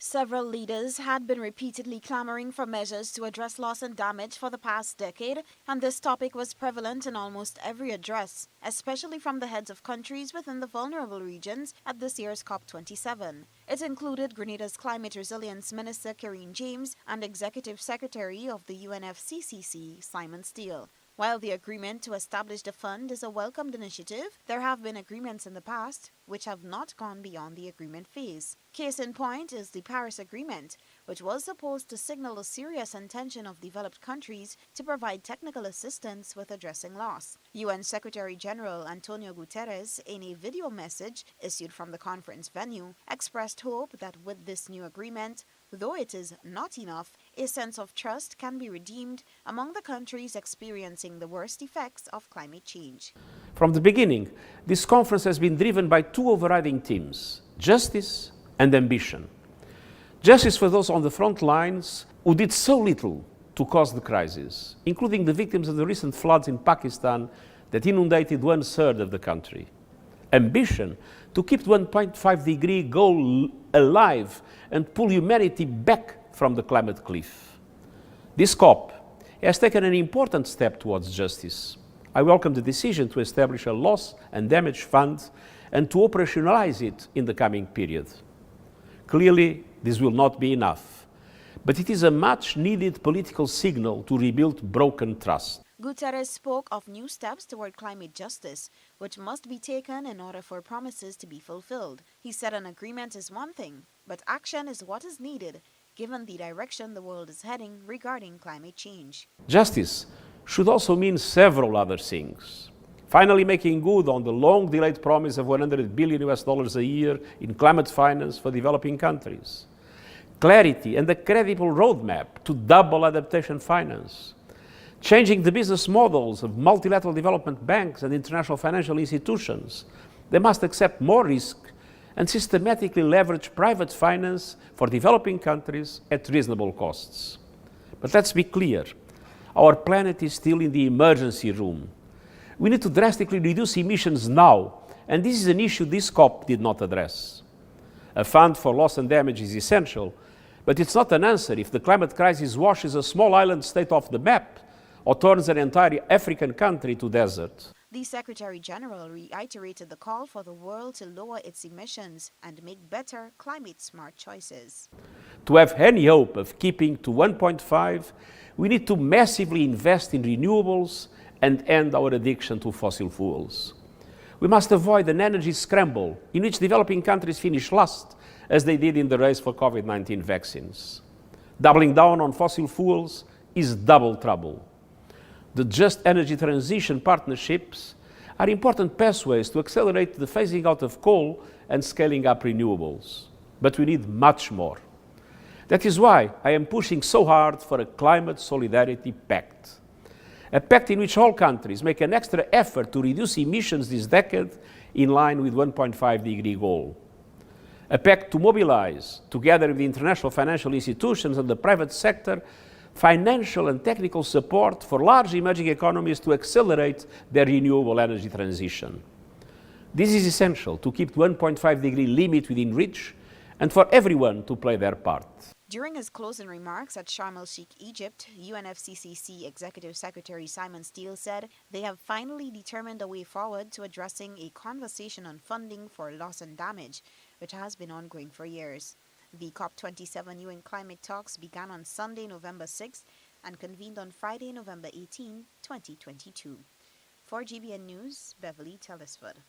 Several leaders had been repeatedly clamoring for measures to address loss and damage for the past decade, and this topic was prevalent in almost every address, especially from the heads of countries within the vulnerable regions at this year's COP27. It included Grenada's Climate Resilience Minister Karine James and Executive Secretary of the UNFCCC, Simon Steele. While the agreement to establish the fund is a welcomed initiative, there have been agreements in the past which have not gone beyond the agreement phase. Case in point is the Paris Agreement, which was supposed to signal a serious intention of developed countries to provide technical assistance with addressing loss. UN Secretary General Antonio Guterres, in a video message issued from the conference venue, expressed hope that with this new agreement, though it is not enough, a sense of trust can be redeemed among the countries experiencing the worst effects of climate change. From the beginning, this conference has been driven by two overriding themes: justice and ambition. Justice for those on the front lines who did so little to cause the crisis, including the victims of the recent floods in Pakistan that inundated 1/3 of the country. Ambition to keep the 1.5-degree goal alive and pull humanity back from the climate cliff. This COP has taken an important step towards justice. I welcome the decision to establish a loss and damage fund and to operationalize it in the coming period. Clearly, this will not be enough, but it is a much-needed political signal to rebuild broken trust. Guterres spoke of new steps toward climate justice, which must be taken in order for promises to be fulfilled. He said an agreement is one thing, but action is what is needed, given the direction the world is heading regarding climate change. Justice should also mean several other things. Finally making good on the long-delayed promise of $100 billion a year in climate finance for developing countries. Clarity and a credible roadmap to double adaptation finance. Changing the business models of multilateral development banks and international financial institutions. They must accept more risk and systematically leverage private finance for developing countries at reasonable costs. But let's be clear, our planet is still in the emergency room. We need to drastically reduce emissions now, and this is an issue this COP did not address. A fund for loss and damage is essential, but it's not an answer if the climate crisis washes a small island state off the map or turns an entire African country to desert. The Secretary General reiterated the call for the world to lower its emissions and make better climate-smart choices. To have any hope of keeping to 1.5, we need to massively invest in renewables and end our addiction to fossil fuels. We must avoid an energy scramble in which developing countries finish last, as they did in the race for COVID-19 vaccines. Doubling down on fossil fuels is double trouble. The Just Energy Transition partnerships are important pathways to accelerate the phasing out of coal and scaling up renewables. But we need much more. That is why I am pushing so hard for a climate solidarity pact. A pact in which all countries make an extra effort to reduce emissions this decade in line with 1.5-degree goal. A pact to mobilize, together with the international financial institutions and the private sector, financial and technical support for large emerging economies to accelerate their renewable energy transition. This is essential to keep the 1.5-degree limit within reach and for everyone to play their part. During his closing remarks at Sharm el-Sheikh, Egypt, UNFCCC Executive Secretary Simon Steele said they have finally determined a way forward to addressing a conversation on funding for loss and damage, which has been ongoing for years. The COP27 UN climate talks began on Sunday, November 6 and convened on Friday, November 18, 2022. For GBN News, Beverly Telesford.